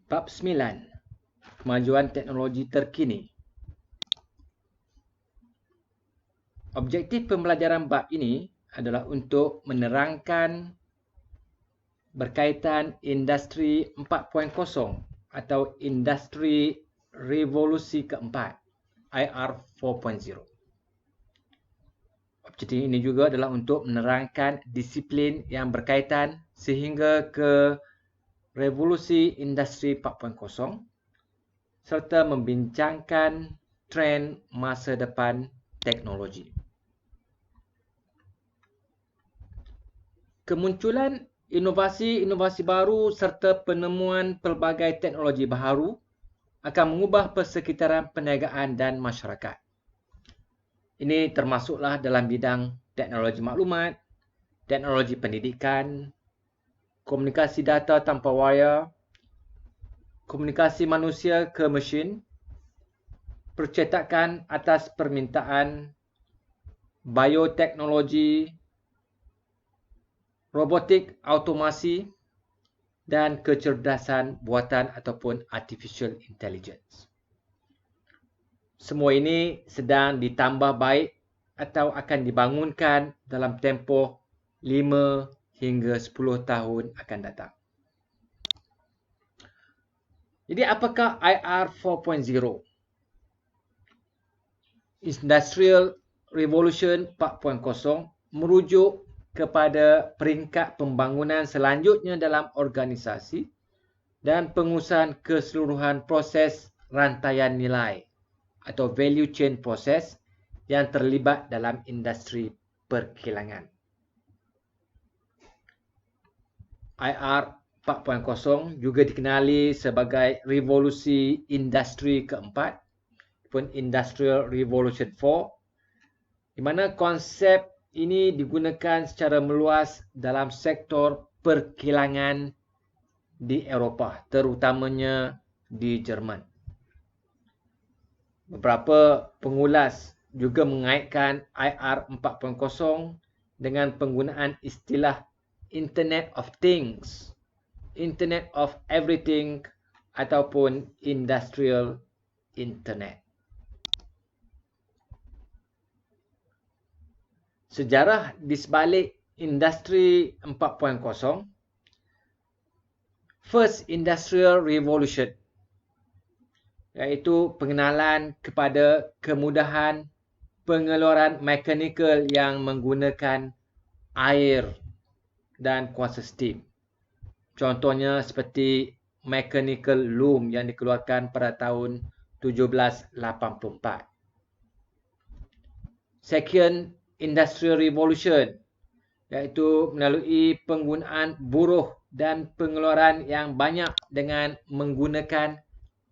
Bab 9. Kemajuan teknologi terkini. Objektif pembelajaran bab ini adalah untuk menerangkan berkaitan industri 4.0 atau industri revolusi keempat, IR 4.0. Objektif ini juga adalah untuk menerangkan disiplin yang berkaitan sehingga ke revolusi industri 4.0 serta membincangkan trend masa depan teknologi. Kemunculan inovasi-inovasi baru serta penemuan pelbagai teknologi baharu akan mengubah persekitaran perniagaan dan masyarakat. Ini termasuklah dalam bidang teknologi maklumat, teknologi pendidikan, komunikasi data tanpa wayar, komunikasi manusia ke mesin, percetakan atas permintaan, bioteknologi, robotik automasi, dan kecerdasan buatan ataupun artificial intelligence. Semua ini sedang ditambah baik atau akan dibangunkan dalam tempoh 5 hingga 10 tahun akan datang. Jadi apakah IR 4.0? Industrial Revolution 4.0 merujuk kepada peringkat pembangunan selanjutnya dalam organisasi dan pengurusan keseluruhan proses rantaian nilai atau value chain process yang terlibat dalam industri perkilangan. IR 4.0 juga dikenali sebagai revolusi industri keempat ataupun Industrial Revolution 4, di mana konsep ini digunakan secara meluas dalam sektor perkilangan di Eropah, terutamanya di Jerman. Beberapa pengulas juga mengaitkan IR 4.0 dengan penggunaan istilah Internet of Things, Internet of Everything ataupun Industrial Internet. Sejarah di sebalik industri 4.0, First Industrial Revolution, iaitu pengenalan kepada kemudahan pengeluaran mekanikal yang menggunakan air dan kuasa steam. Contohnya seperti mechanical loom yang dikeluarkan pada tahun 1784. Second Industrial Revolution, iaitu melalui penggunaan buruh dan pengeluaran yang banyak dengan menggunakan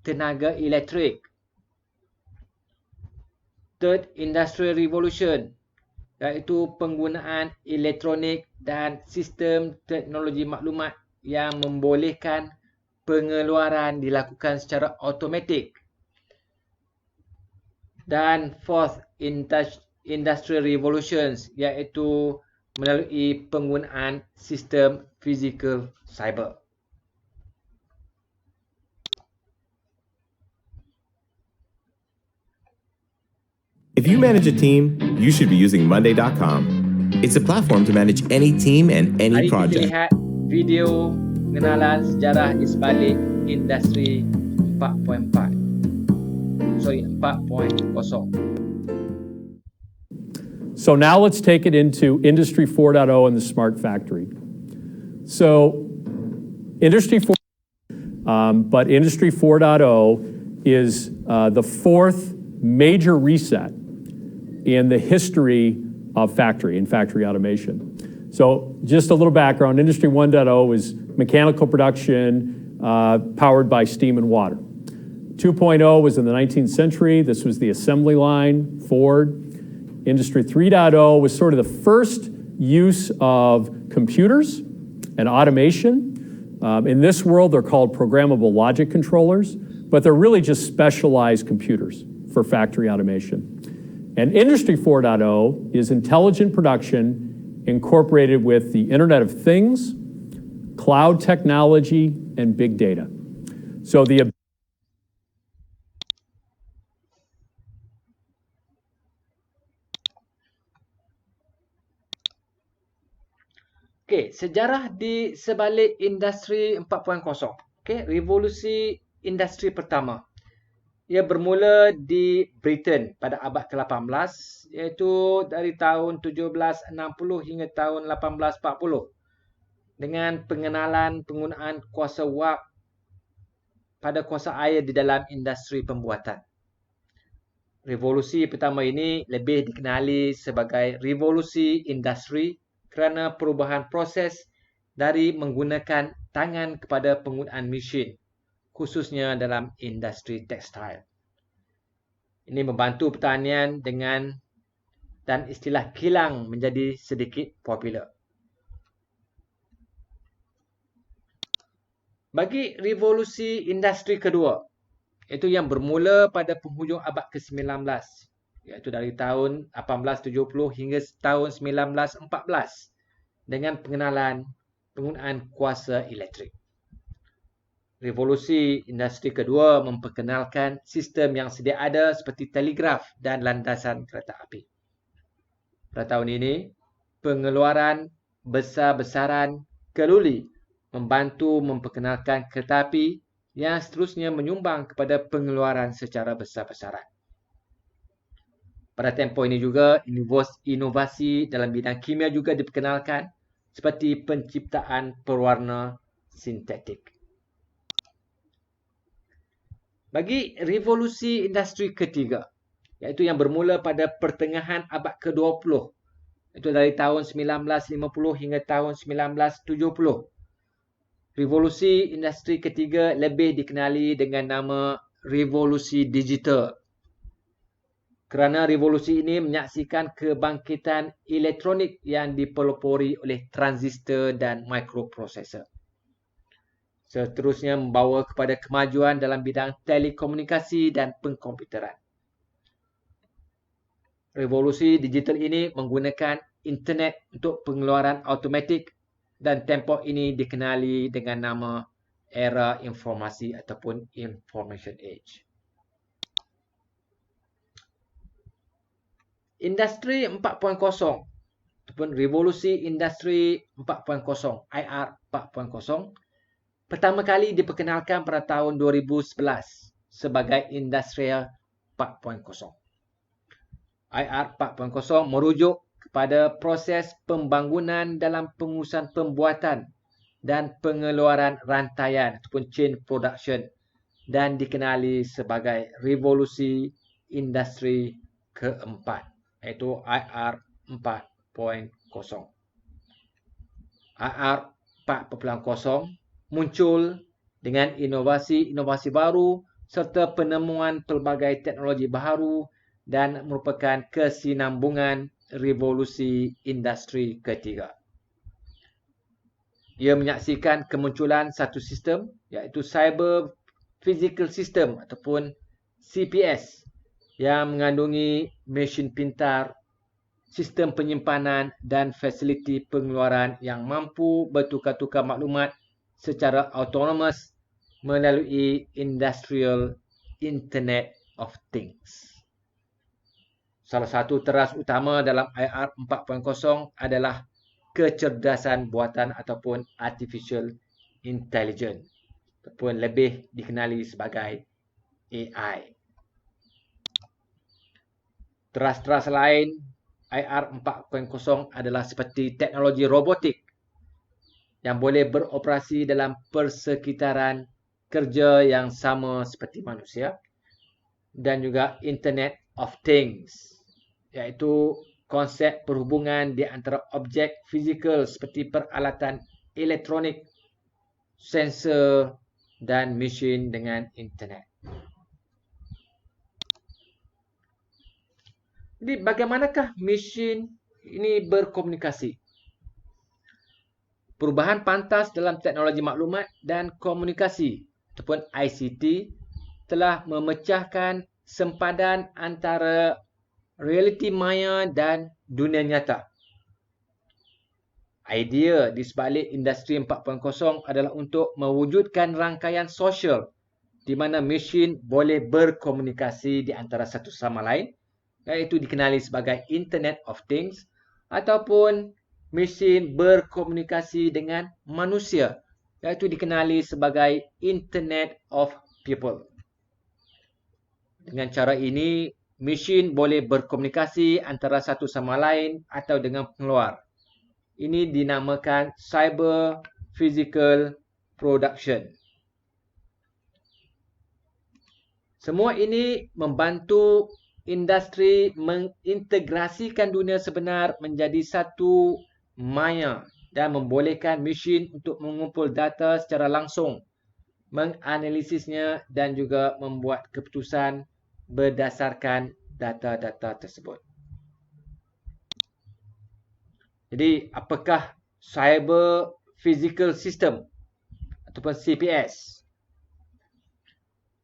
tenaga elektrik. Third Industrial Revolution, iaitu penggunaan elektronik dan sistem teknologi maklumat yang membolehkan pengeluaran dilakukan secara automatik. Dan fourth Industrial Revolutions, iaitu melalui penggunaan sistem physical cyber. If you manage a team, you should be using Monday.com. It's a platform to manage any team and any Mari kita project. lihat video pengenalan sejarah di sebalik industri 4.0. So now let's take it into Industry 4.0 and the smart factory. So Industry 4, but Industry 4.0 is the fourth major reset in the history of factory and factory automation. So just a little background, Industry 1.0 is mechanical production powered by steam and water. 2.0 was in the 19th century. This was the assembly line, Ford. Industry 3.0 was sort of the first use of computers and automation. In this world, they're called programmable logic controllers, but they're really just specialized computers for factory automation. And Industry 4.0 is intelligent production incorporated with the Internet of Things, cloud technology, and big data. So the Okey, sejarah di sebalik industri 4.0. Okey, revolusi industri pertama. Ia bermula di Britain pada abad ke-18 iaitu dari tahun 1760 hingga tahun 1840 dengan pengenalan penggunaan kuasa wap pada kuasa air di dalam industri pembuatan. Revolusi pertama ini lebih dikenali sebagai revolusi industri kerana perubahan proses dari menggunakan tangan kepada penggunaan mesin, khususnya dalam industri tekstil. Ini membantu pertanian dan istilah kilang menjadi sedikit popular. Bagi revolusi industri kedua, iaitu yang bermula pada penghujung abad ke-19, iaitu dari tahun 1870 hingga tahun 1914 dengan pengenalan penggunaan kuasa elektrik. Revolusi industri kedua memperkenalkan sistem yang sedia ada seperti telegraf dan landasan kereta api. Pada tahun ini, pengeluaran besar-besaran keluli membantu memperkenalkan kereta api yang seterusnya menyumbang kepada pengeluaran secara besar-besaran. Pada tempoh ini juga, inovasi dalam bidang kimia juga diperkenalkan seperti penciptaan pewarna sintetik. Bagi revolusi industri ketiga, iaitu yang bermula pada pertengahan abad ke-20, iaitu dari tahun 1950 hingga tahun 1970. Revolusi industri ketiga lebih dikenali dengan nama revolusi digital. Kerana revolusi ini menyaksikan kebangkitan elektronik yang dipelopori oleh transistor dan microprocessor. Seterusnya membawa kepada kemajuan dalam bidang telekomunikasi dan pengkomputeran. Revolusi digital ini menggunakan internet untuk pengeluaran automatik dan tempoh ini dikenali dengan nama era informasi ataupun information age. Industri 4.0 ataupun revolusi industri 4.0 IR 4.0 pertama kali diperkenalkan pada tahun 2011 sebagai Industri 4.0. IR 4.0 merujuk kepada proses pembangunan dalam pengurusan pembuatan dan pengeluaran rantaian ataupun chain production dan dikenali sebagai revolusi industri keempat, iaitu IR 4.0. IR 4.0 muncul dengan inovasi-inovasi baru serta penemuan pelbagai teknologi baru dan merupakan kesinambungan revolusi industri ketiga. Ia menyaksikan kemunculan satu sistem iaitu Cyber Physical System ataupun CPS yang mengandungi mesin pintar, sistem penyimpanan dan fasiliti pengeluaran yang mampu bertukar-tukar maklumat secara autonomous melalui Industrial Internet of Things. Salah satu teras utama dalam IR 4.0 adalah kecerdasan buatan ataupun Artificial Intelligence ataupun lebih dikenali sebagai AI. Teras-teras lain IR 4.0 adalah seperti teknologi robotik yang boleh beroperasi dalam persekitaran kerja yang sama seperti manusia, dan juga Internet of Things, iaitu konsep perhubungan di antara objek fizikal seperti peralatan elektronik, sensor dan mesin dengan internet. Jadi bagaimanakah mesin ini berkomunikasi? Perubahan pantas dalam teknologi maklumat dan komunikasi ataupun ICT telah memecahkan sempadan antara realiti maya dan dunia nyata. Idea di sebalik Industri 4.0 adalah untuk mewujudkan rangkaian sosial di mana mesin boleh berkomunikasi di antara satu sama lain, iaitu dikenali sebagai Internet of Things, ataupun mesin berkomunikasi dengan manusia, iaitu dikenali sebagai Internet of People. Dengan cara ini, mesin boleh berkomunikasi antara satu sama lain atau dengan pengeluar. Ini dinamakan Cyber Physical Production. Semua ini membantu industri mengintegrasikan dunia sebenar menjadi satu maya dan membolehkan mesin untuk mengumpul data secara langsung, menganalisisnya dan juga membuat keputusan berdasarkan data-data tersebut. Jadi, apakah Cyber Physical System ataupun CPS?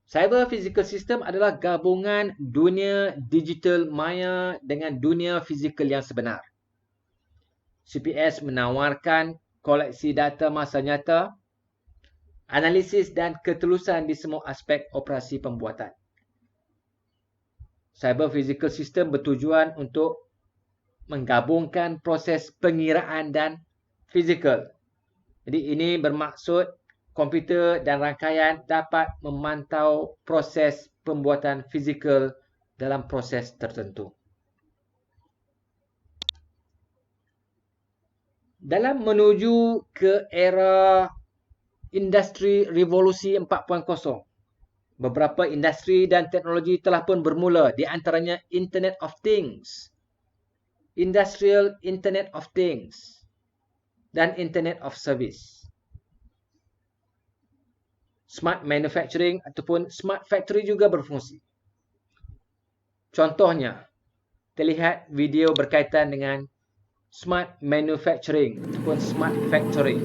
Cyber Physical System adalah gabungan dunia digital maya dengan dunia fizikal yang sebenar. CPS menawarkan koleksi data masa nyata, analisis dan ketelusan di semua aspek operasi pembuatan. Cyber Physical System bertujuan untuk menggabungkan proses pengiraan dan fizikal. Jadi ini bermaksud komputer dan rangkaian dapat memantau proses pembuatan fizikal dalam proses tertentu. Dalam menuju ke era industri revolusi 4.0, beberapa industri dan teknologi telah pun bermula, di antaranya Internet of Things, Industrial Internet of Things, dan Internet of Service. Smart manufacturing ataupun smart factory juga berfungsi. Contohnya, terlihat video berkaitan dengan smart manufacturing ataupun smart factory.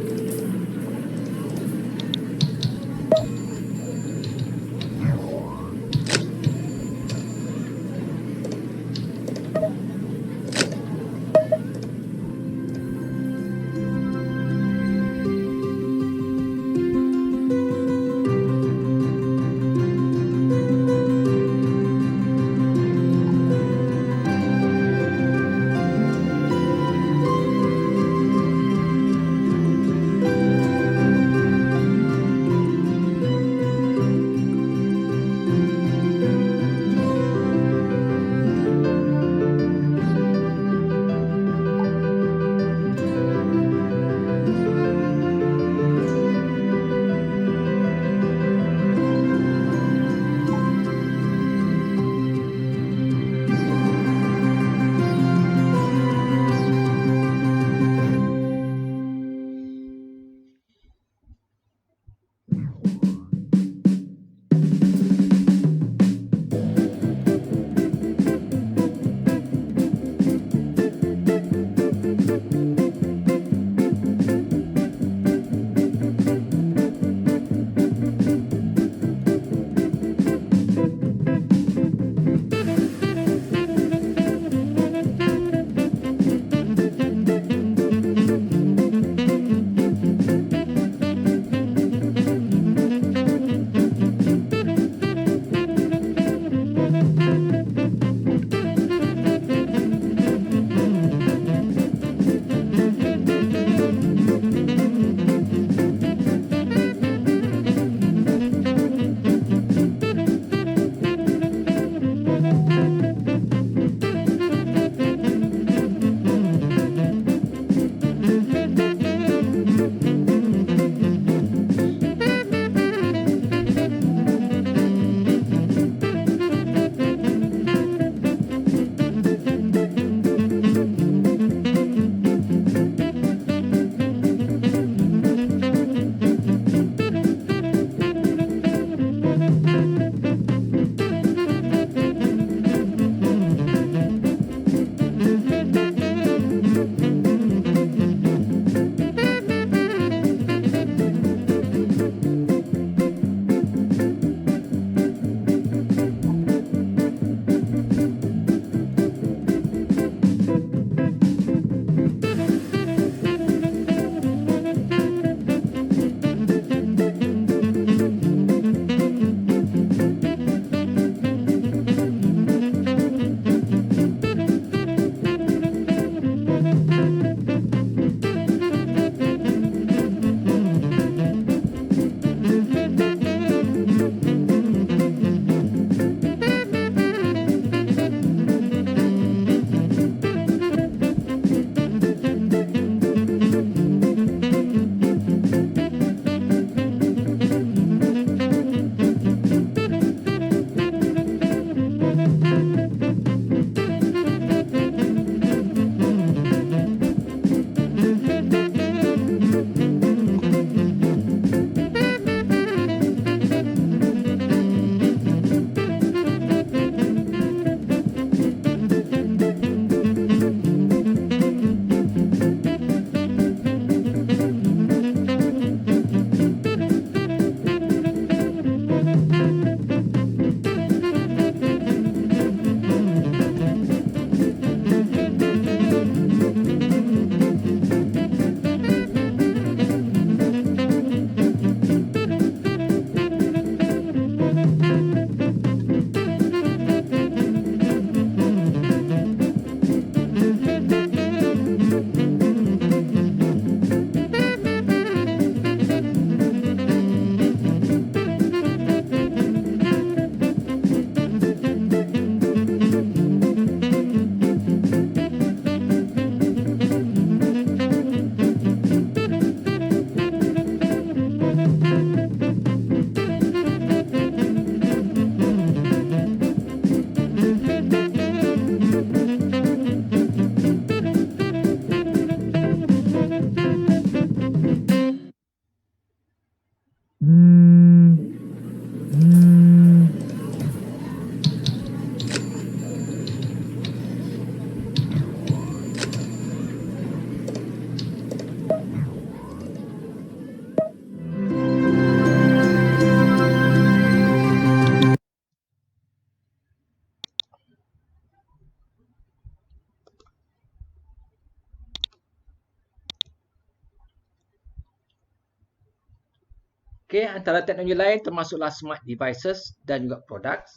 Okey, antara teknologi lain termasuklah smart devices dan juga products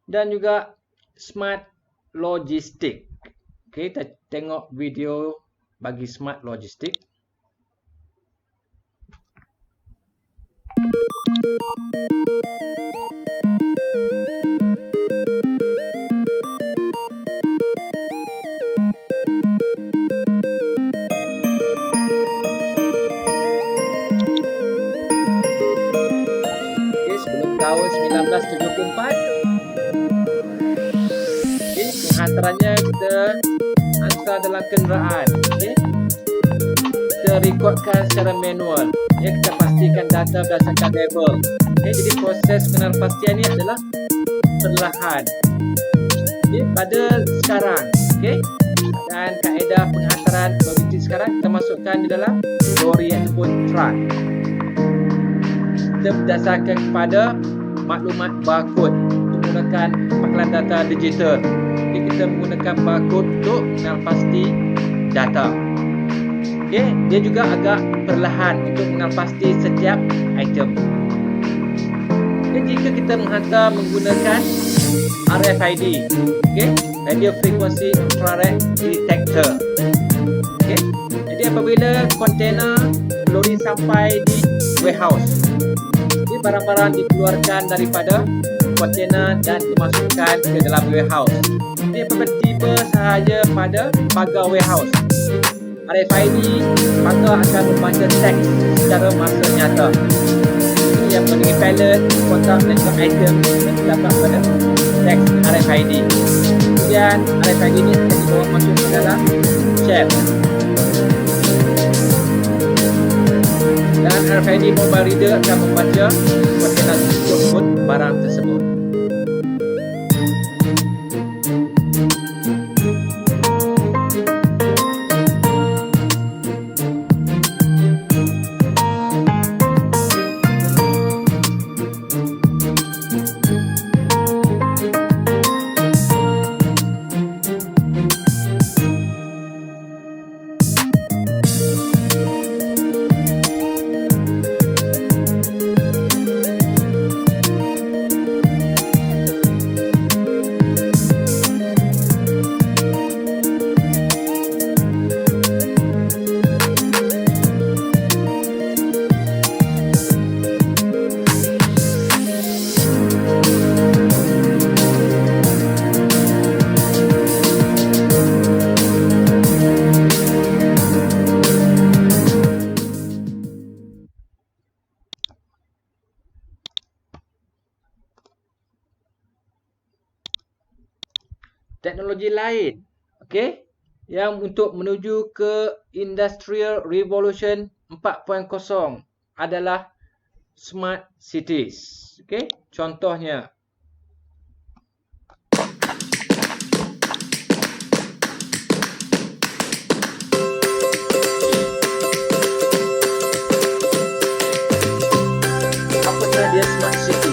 dan juga smart logistik. Okey, kita tengok video bagi smart logistik. Tahun 1974. Okey, penghantarannya kita hantar dalam kenderaan. Okey. Kita rekodkan secara manual. Ya, kita pastikan data berdasarkan label. Okey, jadi proses pengenalpastian ni adalah perlahan. Okey, pada sekarang, okey. Dan kaedah penghantaran logistik sekarang kita masukkan di dalam lori ataupun truck. Kita berdasarkan kepada maklumat barcode untuk menggunakan pangkalan data digital. Jadi kita menggunakan barcode untuk mengenal pasti data. Okey, dia juga agak perlahan untuk mengenal pasti setiap item. Okay, jika kita menghantar menggunakan RFID, okey, Radio Frequency Infrared Detector. Okey, jadi apabila kontainer lori sampai di warehouse, barang-barang dikeluarkan daripada kontainer dan dimasukkan ke dalam warehouse. Jadi apabila tiba sahaja pada pagar warehouse, RFID pagar akan membaca teks secara masa nyata. Ini yang mengenai pallet, kotak dan juga item yang terdapat pada teks RFID. Kemudian RFID ini akan dibawa masuk ke dalam shelf. Dan RFID mobile reader akan membaca kontainer tersebut barang tersebut. Teknologi lain, okey, yang untuk menuju ke Industrial Revolution 4.0 adalah smart cities. Okey, contohnya apakah dia smart city?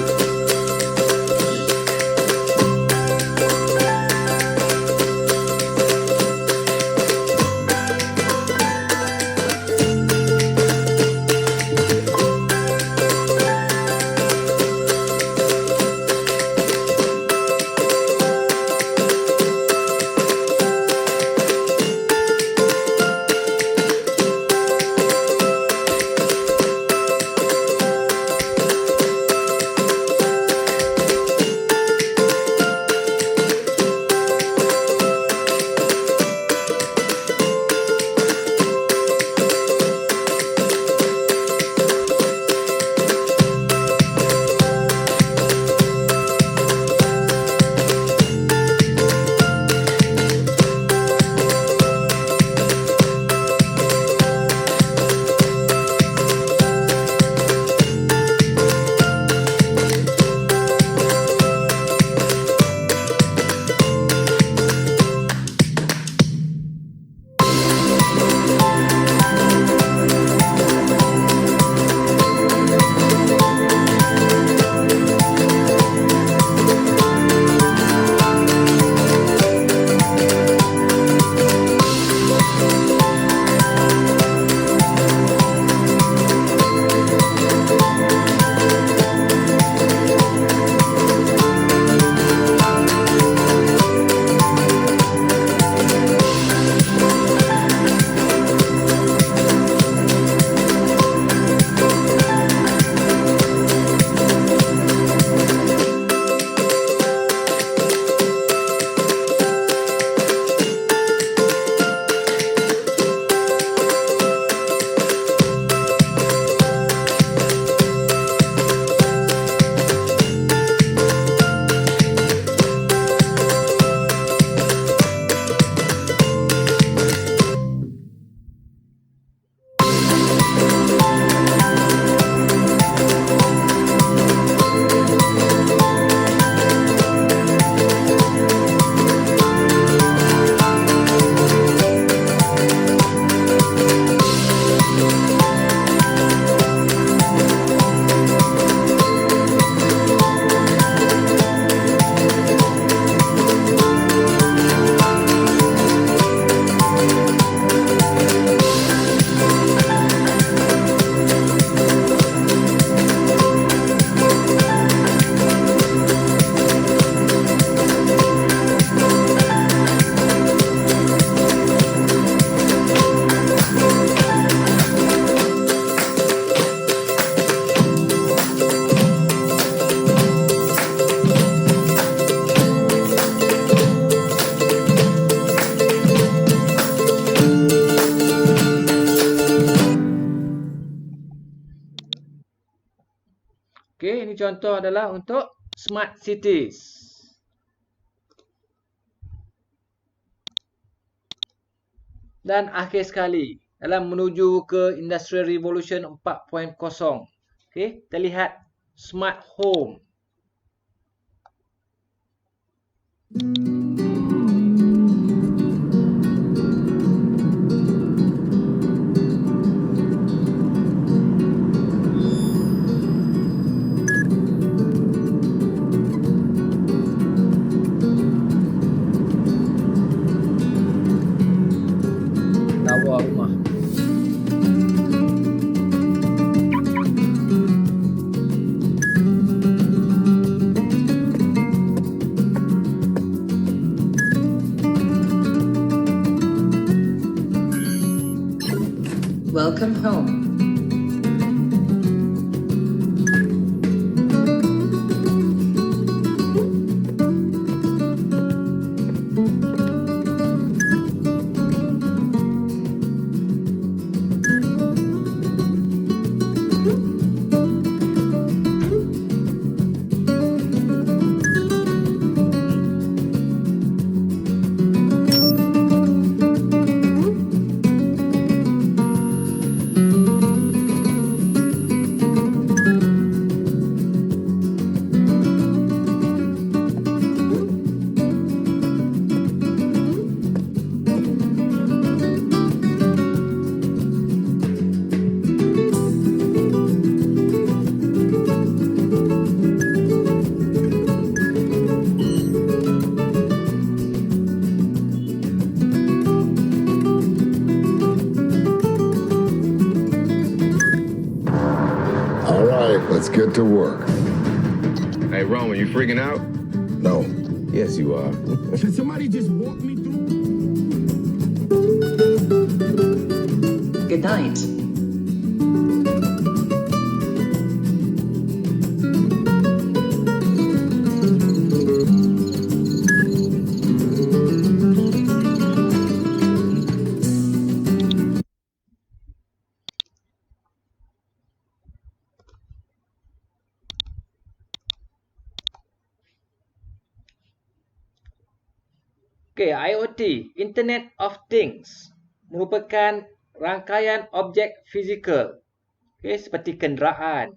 Ini contoh adalah untuk smart cities. Dan akhir sekali, dalam menuju ke Industrial Revolution 4.0. Okey, kita lihat smart home. Lawa rumah. Welcome home. All right, let's get to work. Hey, Roman, you freaking out? No. Yes, you are. Can somebody just walk me through? Good night. Okey, IoT, Internet of Things, merupakan rangkaian objek fizikal, seperti kenderaan,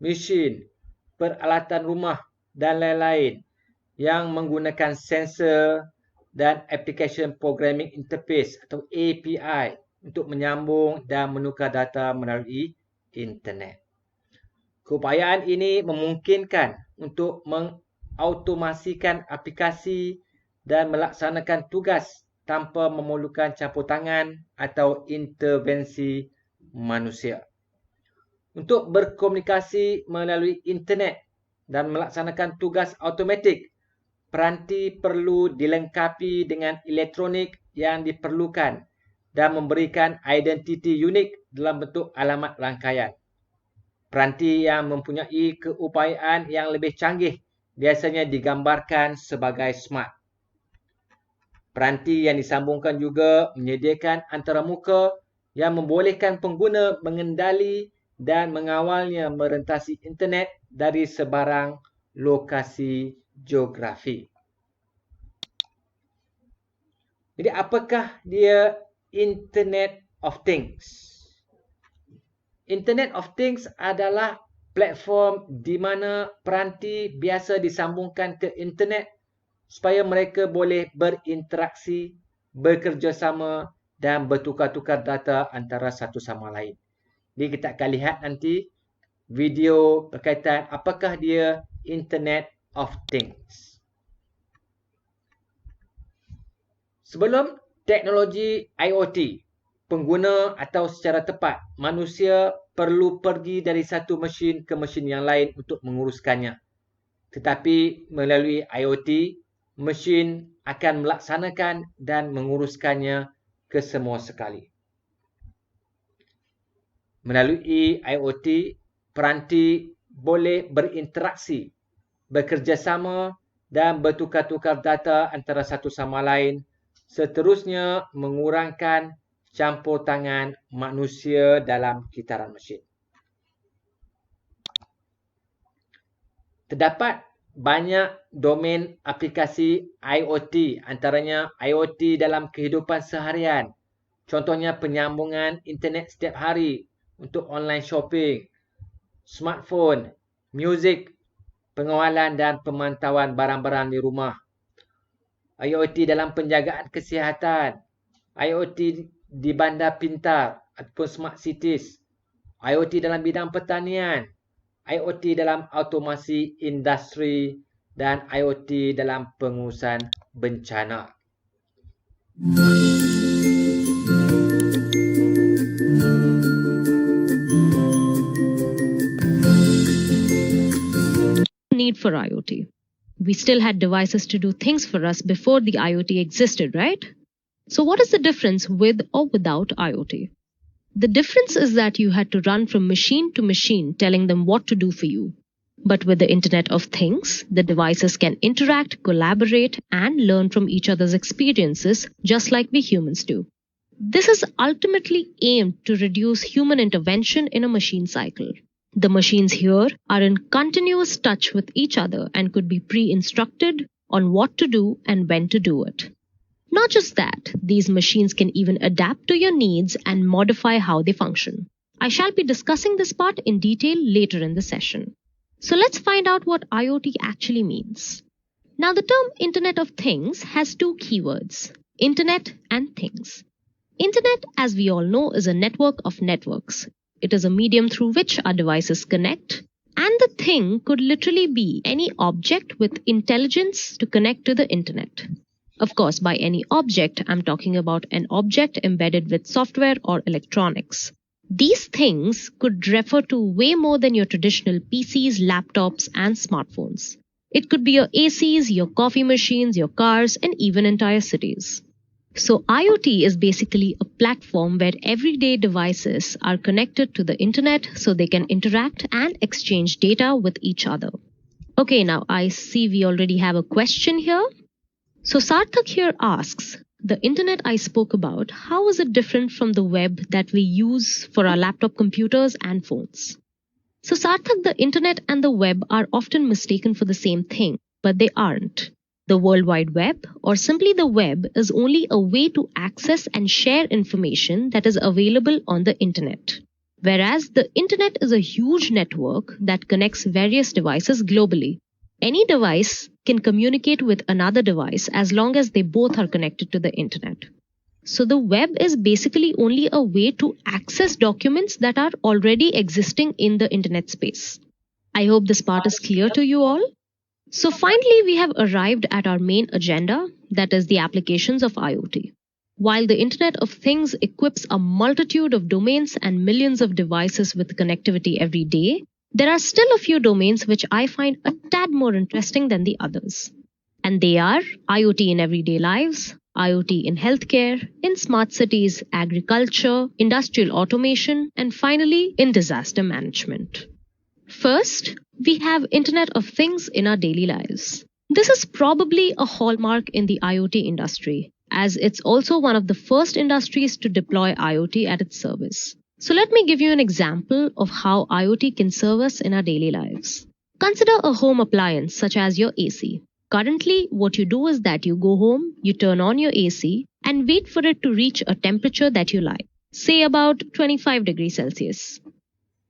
mesin, peralatan rumah dan lain-lain yang menggunakan sensor dan application programming interface atau API untuk menyambung dan menukar data melalui internet. Keupayaan ini memungkinkan untuk mengautomasikan aplikasi dan melaksanakan tugas tanpa memerlukan campur tangan atau intervensi manusia. Untuk berkomunikasi melalui internet dan melaksanakan tugas automatik, peranti perlu dilengkapi dengan elektronik yang diperlukan dan memberikan identiti unik dalam bentuk alamat rangkaian. Peranti yang mempunyai keupayaan yang lebih canggih biasanya digambarkan sebagai smart. Peranti yang disambungkan juga menyediakan antarmuka yang membolehkan pengguna mengendali dan mengawalnya merentasi internet dari sebarang lokasi geografi. Jadi apakah dia Internet of Things? Internet of Things adalah platform di mana peranti biasa disambungkan ke internet supaya mereka boleh berinteraksi, bekerjasama dan bertukar-tukar data antara satu sama lain. Jadi kita akan lihat nanti video berkaitan apakah dia Internet of Things. Sebelum teknologi IoT, pengguna atau secara tepat, manusia perlu pergi dari satu mesin ke mesin yang lain untuk menguruskannya. Tetapi melalui IoT, mesin akan melaksanakan dan menguruskannya kesemua sekali. Melalui IoT, peranti boleh berinteraksi, bekerjasama dan bertukar-tukar data antara satu sama lain, seterusnya mengurangkan campur tangan manusia dalam kitaran mesin. Terdapat banyak domain aplikasi IoT, antaranya IoT dalam kehidupan seharian. Contohnya penyambungan internet setiap hari untuk online shopping, smartphone, muzik, pengawalan dan pemantauan barang-barang di rumah. IoT dalam penjagaan kesihatan, IoT di bandar pintar ataupun smart cities, IoT dalam bidang pertanian, IoT dalam automasi industri dan IoT dalam pengurusan bencana. Need for IoT. We still had devices to do things for us before the IoT existed, right? So what is the difference with or without IoT? The difference is that you had to run from machine to machine telling them what to do for you. But with the Internet of Things, the devices can interact, collaborate, and learn from each other's experiences just like we humans do. This is ultimately aimed to reduce human intervention in a machine cycle. The machines here are in continuous touch with each other and could be pre-instructed on what to do and when to do it. Not just that, these machines can even adapt to your needs and modify how they function. I shall be discussing this part in detail later in the session. So let's find out what IoT actually means. Now the term Internet of Things has two keywords, Internet and Things. Internet, as we all know, is a network of networks. It is a medium through which our devices connect, and the thing could literally be any object with intelligence to connect to the Internet. Of course, by any object, I'm talking about an object embedded with software or electronics. These things could refer to way more than your traditional PCs, laptops, and smartphones. It could be your ACs, your coffee machines, your cars, and even entire cities. So IoT is basically a platform where everyday devices are connected to the internet so they can interact and exchange data with each other. Okay, now I see we already have a question here. So Sarthak here asks, the internet I spoke about, how is it different from the web that we use for our laptop computers and phones? So Sarthak, the internet and the web are often mistaken for the same thing, but they aren't. The World Wide Web, or simply the web, is only a way to access and share information that is available on the internet. Whereas the internet is a huge network that connects various devices globally. Any device can communicate with another device as long as they both are connected to the internet. So the web is basically only a way to access documents that are already existing in the internet space. I hope this part is clear to you all. So finally, we have arrived at our main agenda, that is the applications of IoT. While the Internet of Things equips a multitude of domains and millions of devices with connectivity every day, there are still a few domains which I find a tad more interesting than the others. And they are IoT in everyday lives, IoT in healthcare, in smart cities, agriculture, industrial automation, and finally in disaster management. First, we have Internet of Things in our daily lives. This is probably a hallmark in the IoT industry, as it's also one of the first industries to deploy IoT at its service. So let me give you an example of how IoT can serve us in our daily lives. Consider a home appliance such as your AC. Currently, what you do is that you go home, you turn on your AC, and wait for it to reach a temperature that you like, say about 25 degrees Celsius.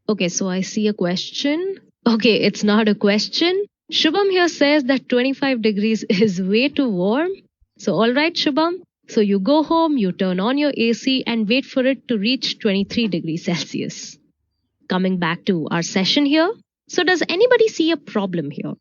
Okay, so I see a question. Okay, it's not a question. Shubham here says that 25 degrees is way too warm. So alright Shubham, so you go home, you turn on your AC and wait for it to reach 23 degrees Celsius. Coming back to our session here. So does anybody see a problem here?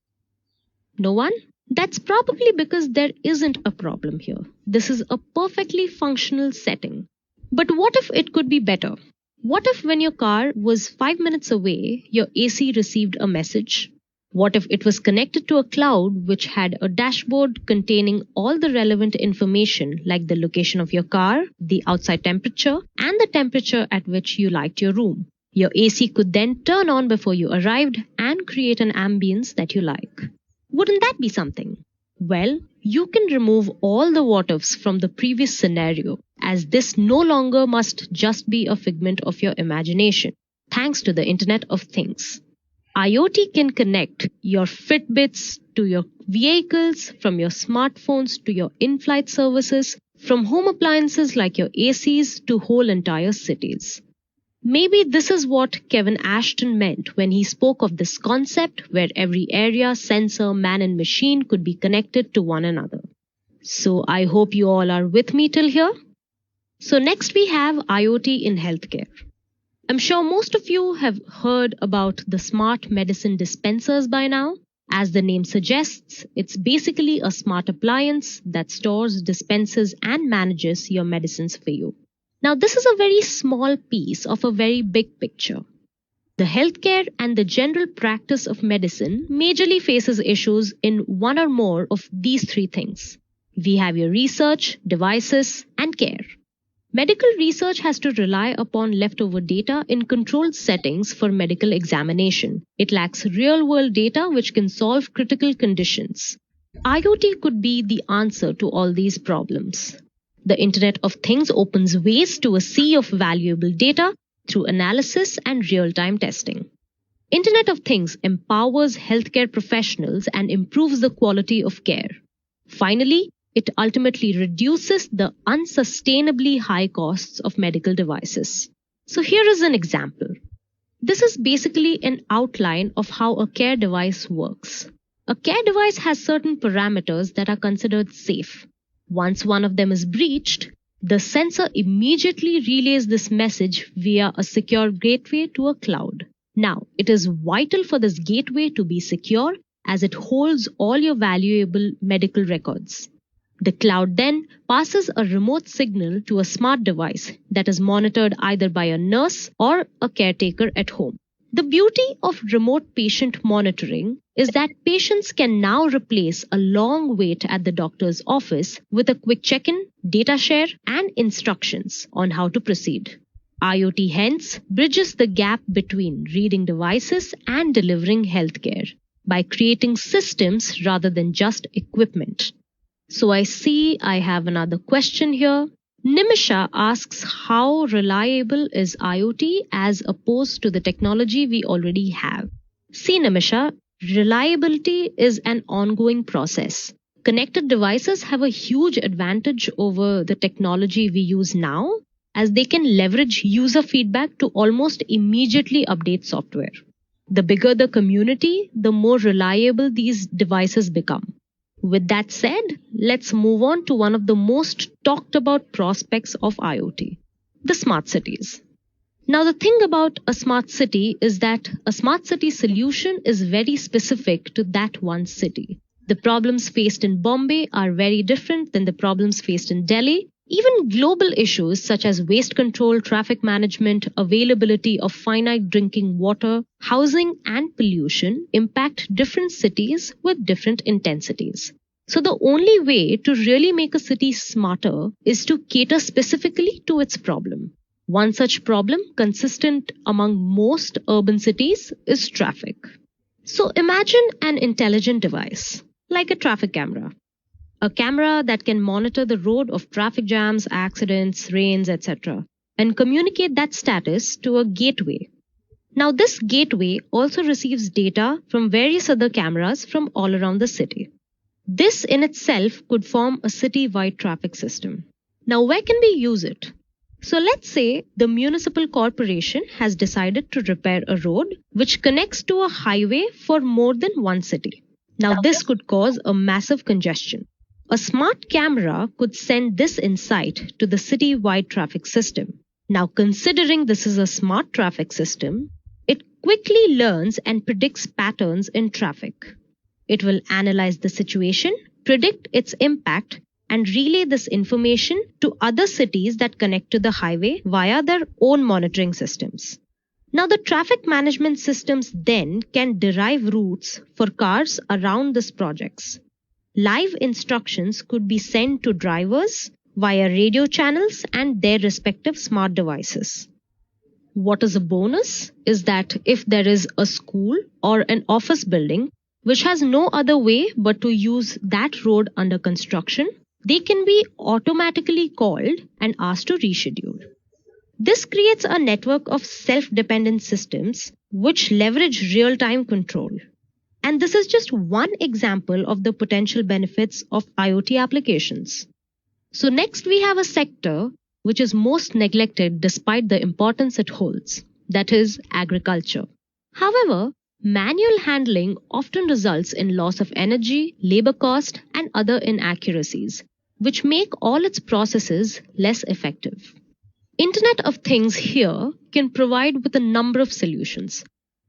No one? That's probably because there isn't a problem here. This is a perfectly functional setting. But what if it could be better? What if when your car was 5 minutes away, your AC received a message? What if it was connected to a cloud which had a dashboard containing all the relevant information like the location of your car, the outside temperature, and the temperature at which you liked your room? Your AC could then turn on before you arrived and create an ambience that you like. Wouldn't that be something? Well, you can remove all the what ifs from the previous scenario, as this no longer must just be a figment of your imagination, thanks to the Internet of Things. IoT can connect your Fitbits to your vehicles, from your smartphones to your in-flight services, from home appliances like your ACs to whole entire cities. Maybe this is what Kevin Ashton meant when he spoke of this concept where every area, sensor, man and machine could be connected to one another. So I hope you all are with me till here. So next we have IoT in healthcare. I'm sure most of you have heard about the smart medicine dispensers by now. As the name suggests, it's basically a smart appliance that stores, dispenses, and manages your medicines for you. Now, this is a very small piece of a very big picture. The healthcare and the general practice of medicine majorly faces issues in one or more of these three things. We have your research, devices, and care. Medical research has to rely upon leftover data in controlled settings for medical examination. It lacks real-world data which can solve critical conditions. IoT could be the answer to all these problems. The Internet of Things opens ways to a sea of valuable data through analysis and real-time testing. Internet of Things empowers healthcare professionals and improves the quality of care. Finally, it ultimately reduces the unsustainably high costs of medical devices. So here is an example. This is basically an outline of how a care device works. A care device has certain parameters that are considered safe. Once one of them is breached, the sensor immediately relays this message via a secure gateway to a cloud. Now, it is vital for this gateway to be secure as it holds all your valuable medical records. The cloud then passes a remote signal to a smart device that is monitored either by a nurse or a caretaker at home. The beauty of remote patient monitoring is that patients can now replace a long wait at the doctor's office with a quick check-in, data share, and instructions on how to proceed. IoT hence bridges the gap between reading devices and delivering healthcare by creating systems rather than just equipment. So I see I have another question here. Nimisha asks how reliable is IoT as opposed to the technology we already have. See Nimisha, reliability is an ongoing process. Connected devices have a huge advantage over the technology we use now, as they can leverage user feedback to almost immediately update software. The bigger the community, the more reliable these devices become. With that said, let's move on to one of the most talked about prospects of IoT, the smart cities. Now, the thing about a smart city is that a smart city solution is very specific to that one city. The problems faced in Bombay are very different than the problems faced in Delhi. Even global issues such as waste control, traffic management, availability of finite drinking water, housing, and pollution impact different cities with different intensities. So the only way to really make a city smarter is to cater specifically to its problem. One such problem consistent among most urban cities is traffic. So imagine an intelligent device, like a traffic camera. A camera that can monitor the road of traffic jams, accidents, rains, etc. and communicate that status to a gateway. Now this gateway also receives data from various other cameras from all around the city. This in itself could form a city-wide traffic system. Now where can we use it? So let's say the municipal corporation has decided to repair a road which connects to a highway for more than one city. Now this could cause a massive congestion. A smart camera could send this insight to the city-wide traffic system. Now, considering this is a smart traffic system, it quickly learns and predicts patterns in traffic. It will analyze the situation, predict its impact, and relay this information to other cities that connect to the highway via their own monitoring systems. Now, the traffic management systems then can derive routes for cars around these projects. Live instructions could be sent to drivers via radio channels and their respective smart devices. What is a bonus is that if there is a school or an office building which has no other way but to use that road under construction, they can be automatically called and asked to reschedule. This creates a network of self-dependent systems which leverage real-time control. And this is just one example of the potential benefits of IoT applications. So next we have a sector which is most neglected despite the importance it holds, that is agriculture. However, manual handling often results in loss of energy, labor cost, and other inaccuracies, which make all its processes less effective. Internet of Things here can provide with a number of solutions.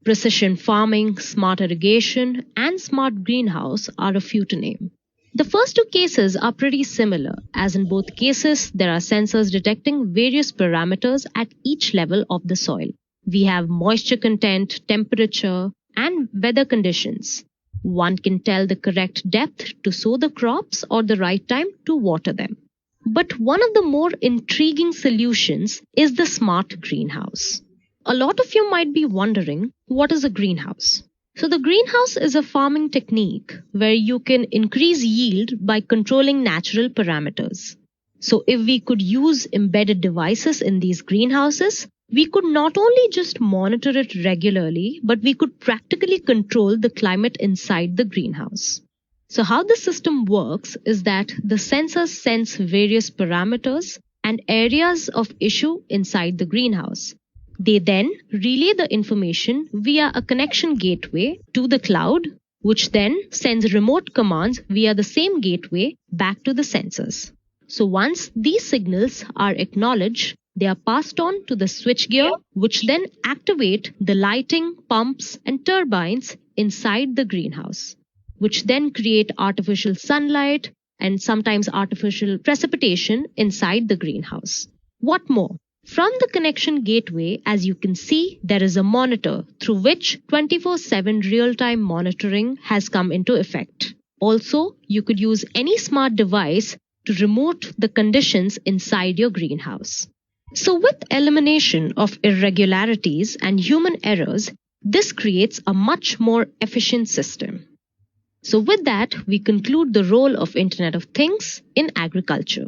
Precision farming, smart irrigation, and smart greenhouse are a few to name. The first two cases are pretty similar, as in both cases there are sensors detecting various parameters at each level of the soil. We have moisture content, temperature, and weather conditions. One can tell the correct depth to sow the crops or the right time to water them. But one of the more intriguing solutions is the smart greenhouse. A lot of you might be wondering, what is a greenhouse? So the greenhouse is a farming technique where you can increase yield by controlling natural parameters. So if we could use embedded devices in these greenhouses, we could not only just monitor it regularly, but we could practically control the climate inside the greenhouse. So how the system works is that the sensors sense various parameters and areas of issue inside the greenhouse. They then relay the information via a connection gateway to the cloud, which then sends remote commands via the same gateway back to the sensors. So once these signals are acknowledged, they are passed on to the switchgear, which then activate the lighting, pumps, and turbines inside the greenhouse, which then create artificial sunlight and sometimes artificial precipitation inside the greenhouse. What more? From the connection gateway, as you can see, there is a monitor through which 24/7 real-time monitoring has come into effect. Also, you could use any smart device to remote the conditions inside your greenhouse. So with elimination of irregularities and human errors, this creates a much more efficient system. So with that, we conclude the role of Internet of Things in agriculture.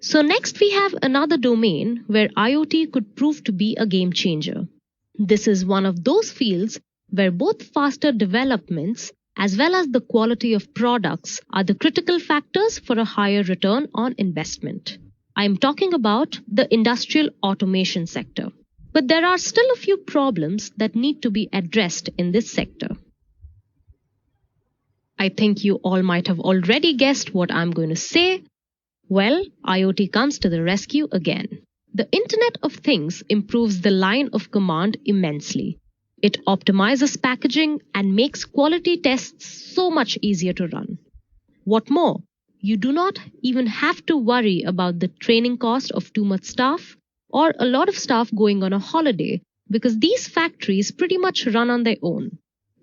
So next we have another domain where IoT could prove to be a game changer. This is one of those fields where both faster developments as well as the quality of products are the critical factors for a higher return on investment. I am talking about the industrial automation sector. But there are still a few problems that need to be addressed in this sector. I think you all might have already guessed what I'm going to say. Well, IoT comes to the rescue again. The Internet of Things improves the line of command immensely. It optimizes packaging and makes quality tests so much easier to run. What more? You do not even have to worry about the training cost of too much staff or a lot of staff going on a holiday because these factories pretty much run on their own.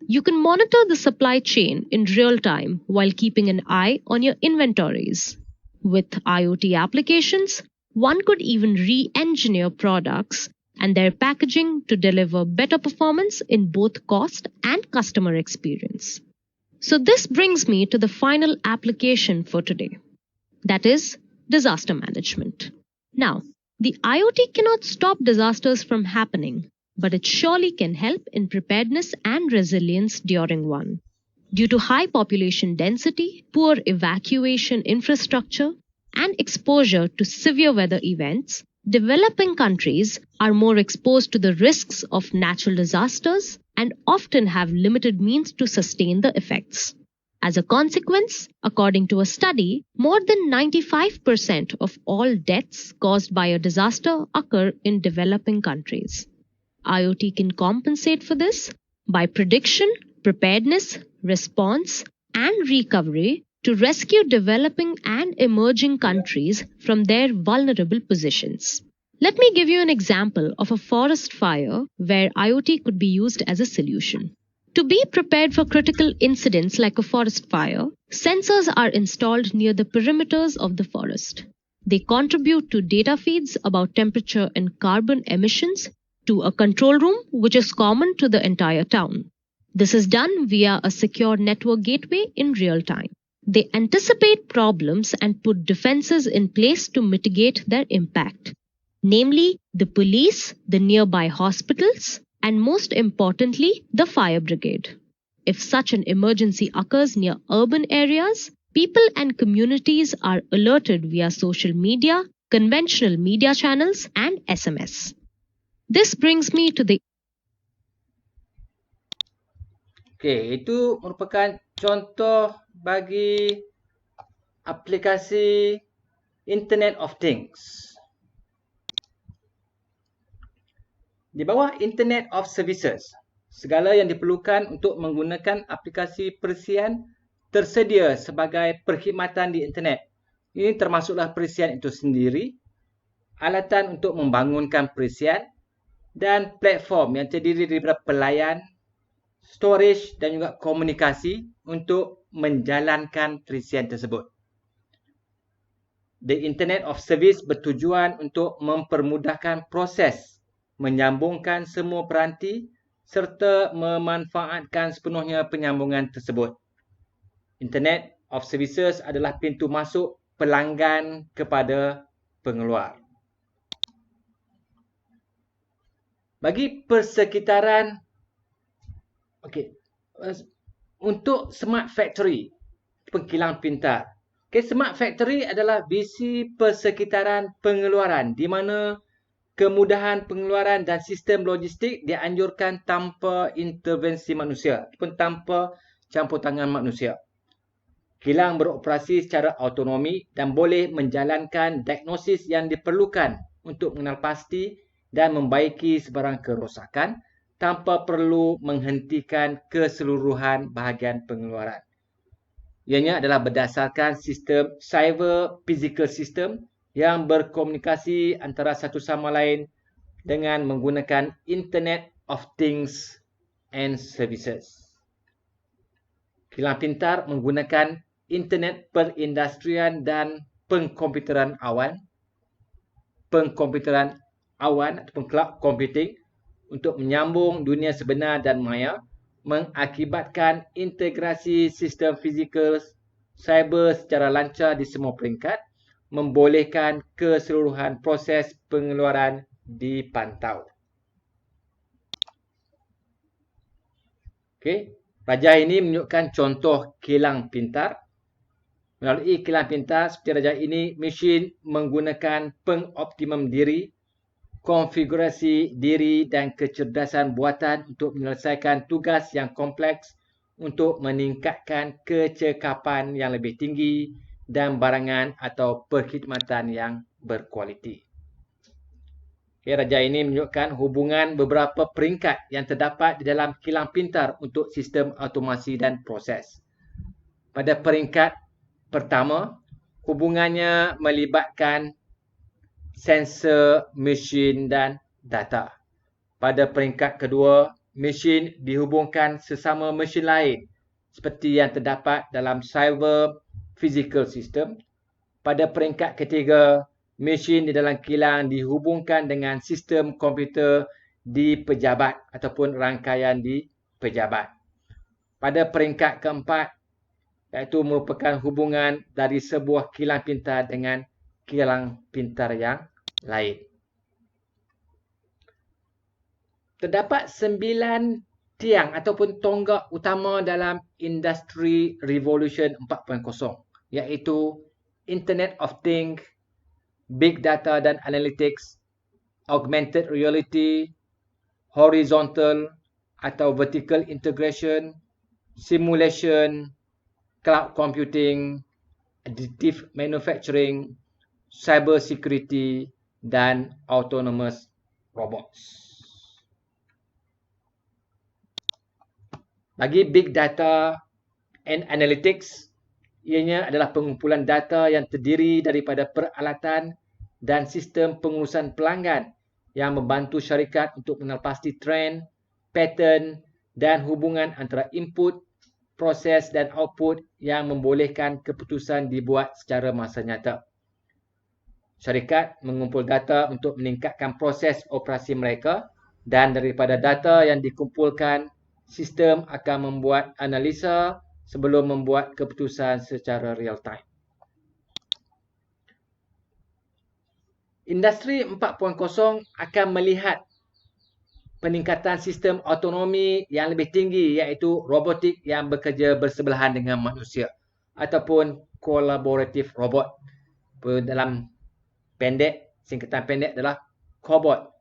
You can monitor the supply chain in real time while keeping an eye on your inventories. With IoT applications, one could even re-engineer products and their packaging to deliver better performance in both cost and customer experience. So this brings me to the final application for today. That is disaster management. Now, the IoT cannot stop disasters from happening, but it surely can help in preparedness and resilience during one. Due to high population density, poor evacuation infrastructure, and exposure to severe weather events, developing countries are more exposed to the risks of natural disasters and often have limited means to sustain the effects. As a consequence, according to a study, more than 95% of all deaths caused by a disaster occur in developing countries. IoT can compensate for this by prediction, preparedness, response, and recovery to rescue developing and emerging countries from their vulnerable positions. Let me give you an example of a forest fire where IoT could be used as a solution. To be prepared for critical incidents like a forest fire, sensors are installed near the perimeters of the forest. They contribute to data feeds about temperature and carbon emissions to a control room which is common to the entire town. This is done via a secure network gateway in real time. They anticipate problems and put defenses in place to mitigate their impact. Namely, the police, the nearby hospitals, and most importantly, the fire brigade. If such an emergency occurs near urban areas, people and communities are alerted via social media, conventional media channels, and SMS. This brings me to the Okey, itu merupakan contoh bagi aplikasi Internet of Things. Di bawah Internet of Services, segala yang diperlukan untuk menggunakan aplikasi perisian tersedia sebagai perkhidmatan di internet. Ini termasuklah perisian itu sendiri, alatan untuk membangunkan perisian, dan platform yang terdiri daripada pelayan, storage dan juga komunikasi untuk menjalankan perisian tersebut. The Internet of Service bertujuan untuk mempermudahkan proses menyambungkan semua peranti serta memanfaatkan sepenuhnya penyambungan tersebut. Internet of Services adalah pintu masuk pelanggan kepada pengeluar. Bagi persekitaran, untuk Smart Factory, pengkilang pintar. Smart Factory adalah visi persekitaran pengeluaran di mana kemudahan pengeluaran dan sistem logistik dianjurkan tanpa intervensi manusia ataupun tanpa campur tangan manusia. Kilang beroperasi secara autonomi dan boleh menjalankan diagnosis yang diperlukan untuk mengenal pasti dan membaiki sebarang kerosakan tanpa perlu menghentikan keseluruhan bahagian pengeluaran. Ianya adalah berdasarkan sistem cyber physical system yang berkomunikasi antara satu sama lain dengan menggunakan Internet of Things and Services. Kilang pintar menggunakan internet perindustrian dan pengkomputeran awan ataupun cloud computing untuk menyambung dunia sebenar dan maya, mengakibatkan integrasi sistem fizikal cyber secara lancar di semua peringkat, membolehkan keseluruhan proses pengeluaran dipantau. Rajah ini menunjukkan contoh kilang pintar. Melalui kilang pintar seperti rajah ini, mesin menggunakan pengoptimum diri, konfigurasi diri dan kecerdasan buatan untuk menyelesaikan tugas yang kompleks untuk meningkatkan kecekapan yang lebih tinggi dan barangan atau perkhidmatan yang berkualiti. Rajah ini menunjukkan hubungan beberapa peringkat yang terdapat di dalam kilang pintar untuk sistem automasi dan proses. Pada peringkat pertama, hubungannya melibatkan sensor, mesin dan data. Pada peringkat kedua, mesin dihubungkan sesama mesin lain seperti yang terdapat dalam cyber physical system. Pada peringkat ketiga, mesin di dalam kilang dihubungkan dengan sistem komputer di pejabat ataupun rangkaian di pejabat. Pada peringkat keempat, iaitu merupakan hubungan dari sebuah kilang pintar dengan kilang pintar yang lain. Terdapat 9 tiang ataupun tonggak utama dalam Industri Revolution 4.0, iaitu Internet of Things, Big Data dan Analytics, Augmented Reality, Horizontal atau Vertical Integration, Simulation, Cloud Computing, Additive Manufacturing, Cyber Security dan Autonomous Robots. Bagi Big Data and Analytics, ianya adalah pengumpulan data yang terdiri daripada peralatan dan sistem pengurusan pelanggan yang membantu syarikat untuk mengenal pasti trend, pattern dan hubungan antara input, proses dan output yang membolehkan keputusan dibuat secara masa nyata. Syarikat mengumpul data untuk meningkatkan proses operasi mereka dan daripada data yang dikumpulkan, sistem akan membuat analisa sebelum membuat keputusan secara real time. Industri 4.0 akan melihat peningkatan sistem autonomi yang lebih tinggi iaitu robotik yang bekerja bersebelahan dengan manusia ataupun collaborative robot. Dalam singkatan pendek adalah COBOT.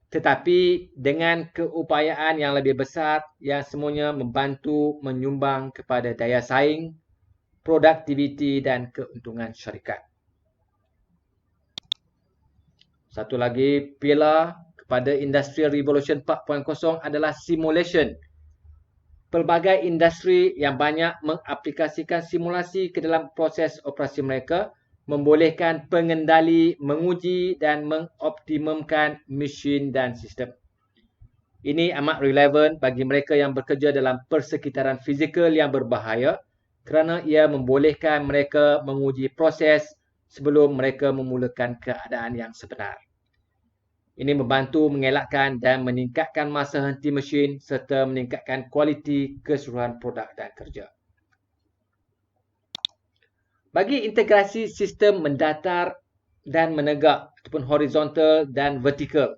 Tetapi dengan keupayaan yang lebih besar yang semuanya membantu menyumbang kepada daya saing, produktiviti dan keuntungan syarikat. Satu lagi pilar kepada Industrial Revolution 4.0 adalah simulation. Pelbagai industri yang banyak mengaplikasikan simulasi ke dalam proses operasi mereka membolehkan pengendali menguji dan mengoptimumkan mesin dan sistem. Ini amat relevan bagi mereka yang bekerja dalam persekitaran fizikal yang berbahaya kerana ia membolehkan mereka menguji proses sebelum mereka memulakan keadaan yang sebenar. Ini membantu mengelakkan dan meningkatkan masa henti mesin serta meningkatkan kualiti keseluruhan produk dan kerja. Bagi integrasi sistem mendatar dan menegak ataupun horizontal dan vertikal.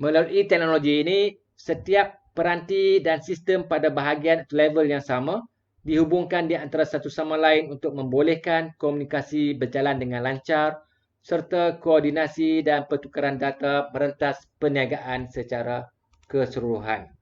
Melalui teknologi ini, setiap peranti dan sistem pada bahagian atau level yang sama dihubungkan di antara satu sama lain untuk membolehkan komunikasi berjalan dengan lancar serta koordinasi dan pertukaran data merentas perniagaan secara keseluruhan.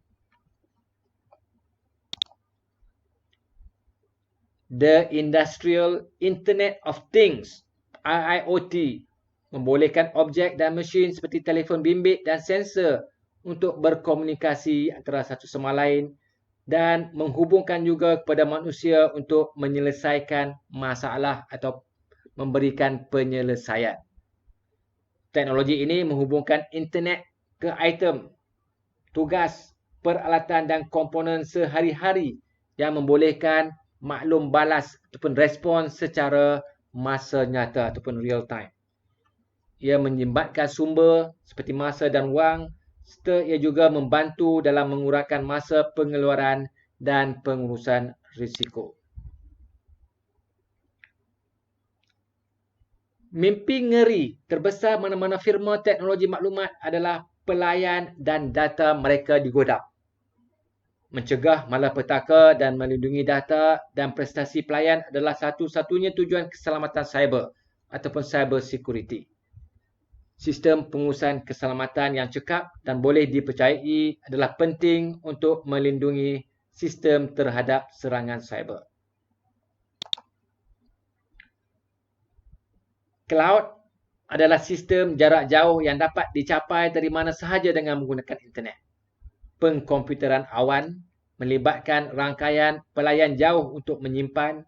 The Industrial Internet of Things (IIoT) membolehkan objek dan mesin seperti telefon bimbit dan sensor untuk berkomunikasi antara satu sama lain dan menghubungkan juga kepada manusia untuk menyelesaikan masalah atau memberikan penyelesaian. Teknologi ini menghubungkan internet ke item, tugas, peralatan dan komponen sehari-hari yang membolehkan maklum balas ataupun respons secara masa nyata ataupun real time. Ia menyimbatkan sumber seperti masa dan wang serta ia juga membantu dalam mengurangkan masa pengeluaran dan pengurusan risiko. Mimpi ngeri terbesar mana-mana firma teknologi maklumat adalah pelayan dan data mereka digodam. Mencegah malapetaka dan melindungi data dan prestasi pelayan adalah satu-satunya tujuan keselamatan cyber ataupun cyber security. Sistem pengurusan keselamatan yang cekap dan boleh dipercayai adalah penting untuk melindungi sistem terhadap serangan cyber. Cloud adalah sistem jarak jauh yang dapat dicapai dari mana sahaja dengan menggunakan internet. Pengkomputeran awan melibatkan rangkaian pelayan jauh untuk menyimpan,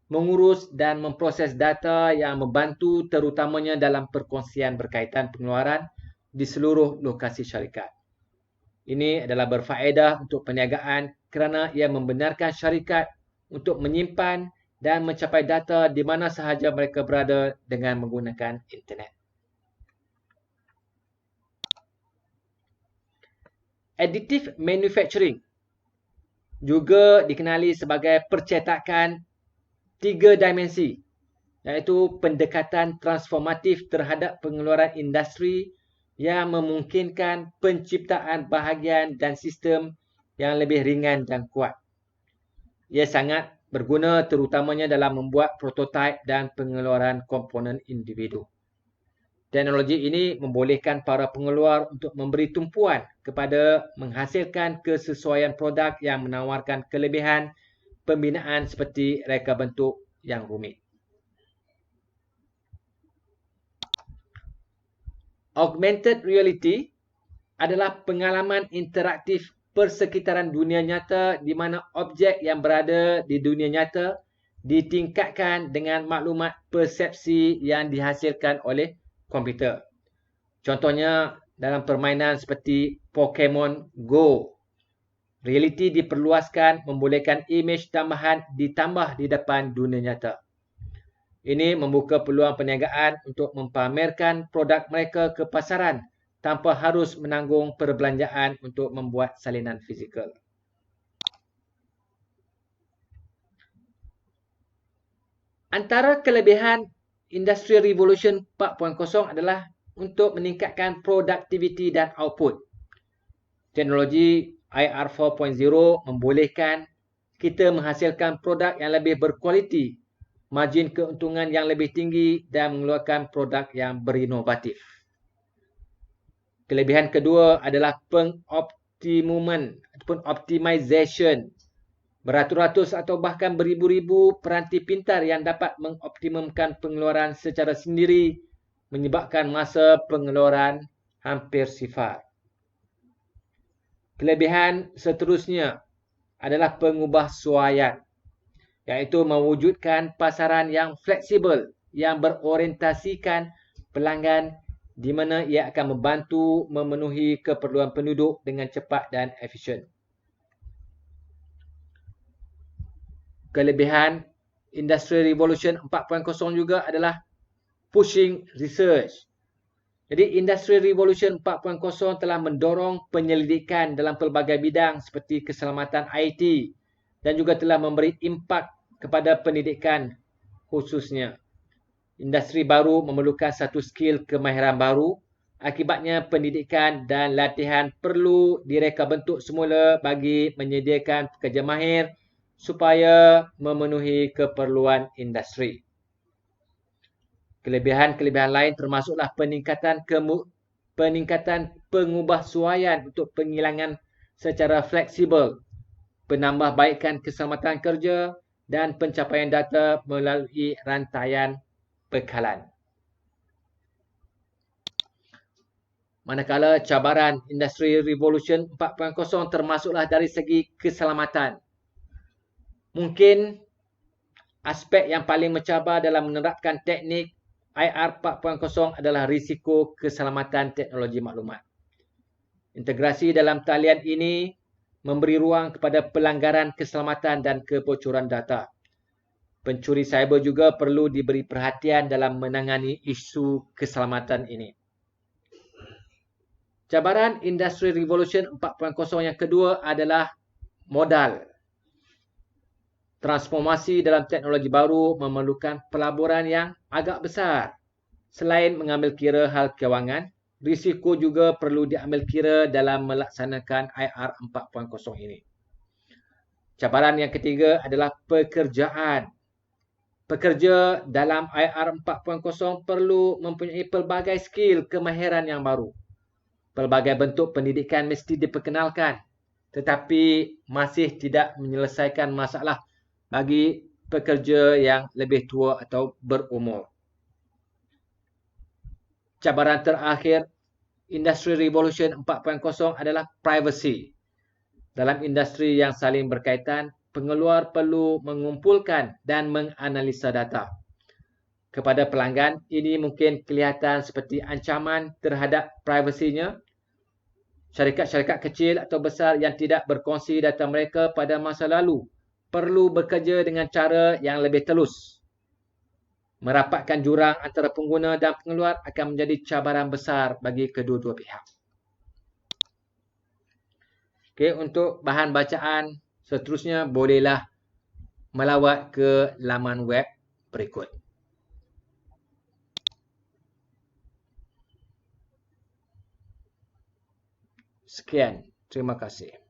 mengurus dan memproses data yang membantu terutamanya dalam perkongsian berkaitan pengeluaran di seluruh lokasi syarikat. Ini adalah berfaedah untuk perniagaan kerana ia membenarkan syarikat untuk menyimpan dan mencapai data di mana sahaja mereka berada dengan menggunakan internet. Additive manufacturing juga dikenali sebagai percetakan 3 dimensi, iaitu pendekatan transformatif terhadap pengeluaran industri yang memungkinkan penciptaan bahagian dan sistem yang lebih ringan dan kuat. Ia sangat berguna terutamanya dalam membuat prototipe dan pengeluaran komponen individu. Teknologi ini membolehkan para pengeluar untuk memberi tumpuan kepada menghasilkan kesesuaian produk yang menawarkan kelebihan pembinaan seperti reka bentuk yang rumit. Augmented reality adalah pengalaman interaktif persekitaran dunia nyata di mana objek yang berada di dunia nyata ditingkatkan dengan maklumat persepsi yang dihasilkan oleh komputer. Contohnya dalam permainan seperti Pokemon Go. Realiti diperluaskan membolehkan imej tambahan ditambah di depan dunia nyata. Ini membuka peluang perniagaan untuk mempamerkan produk mereka ke pasaran tanpa harus menanggung perbelanjaan untuk membuat salinan fizikal. Antara kelebihan Industrial Revolution 4.0 adalah untuk meningkatkan produktiviti dan output. Teknologi IR 4.0 membolehkan kita menghasilkan produk yang lebih berkualiti, margin keuntungan yang lebih tinggi dan mengeluarkan produk yang berinovatif. Kelebihan kedua adalah pengoptimuman ataupun optimization. Beratus-ratus atau bahkan beribu-ribu peranti pintar yang dapat mengoptimumkan pengeluaran secara sendiri menyebabkan masa pengeluaran hampir sifar. Kelebihan seterusnya adalah pengubahsuaian, iaitu mewujudkan pasaran yang fleksibel yang berorientasikan pelanggan di mana ia akan membantu memenuhi keperluan penduduk dengan cepat dan efisien. Kelebihan Industry Revolution 4.0 juga adalah pushing research. Jadi Industry Revolution 4.0 telah mendorong penyelidikan dalam pelbagai bidang seperti keselamatan IT dan juga telah memberi impak kepada pendidikan khususnya. Industri baru memerlukan satu skill kemahiran baru. Akibatnya pendidikan dan latihan perlu direka bentuk semula bagi menyediakan pekerja mahir supaya memenuhi keperluan industri. Kelebihan-kelebihan lain termasuklah peningkatan pengubahsuaian untuk penghilangan secara fleksibel, penambahbaikan keselamatan kerja dan pencapaian data melalui rantaian bekalan. Manakala cabaran Industry Revolution 4.0 termasuklah dari segi keselamatan. Mungkin aspek yang paling mencabar dalam menerapkan teknik IR 4.0 adalah risiko keselamatan teknologi maklumat. Integrasi dalam talian ini memberi ruang kepada pelanggaran keselamatan dan kebocoran data. Pencuri cyber juga perlu diberi perhatian dalam menangani isu keselamatan ini. Cabaran Industry Revolution 4.0 yang kedua adalah modal. Transformasi dalam teknologi baru memerlukan pelaburan yang agak besar. Selain mengambil kira hal kewangan, risiko juga perlu diambil kira dalam melaksanakan IR 4.0 ini. Cabaran yang ketiga adalah pekerjaan. Pekerja dalam IR 4.0 perlu mempunyai pelbagai skill kemahiran yang baru. Pelbagai bentuk pendidikan mesti diperkenalkan, tetapi masih tidak menyelesaikan masalah bagi pekerja yang lebih tua atau berumur. Cabaran terakhir Industry Revolution 4.0 adalah privacy. Dalam industri yang saling berkaitan, pengeluar perlu mengumpulkan dan menganalisa data. Kepada pelanggan, ini mungkin kelihatan seperti ancaman terhadap privasinya. Syarikat-syarikat kecil atau besar yang tidak berkongsi data mereka pada masa lalu perlu bekerja dengan cara yang lebih telus. Merapatkan jurang antara pengguna dan pengeluar akan menjadi cabaran besar bagi kedua-dua pihak. Okey, untuk bahan bacaan seterusnya bolehlah melawat ke laman web berikut. Sekian, terima kasih.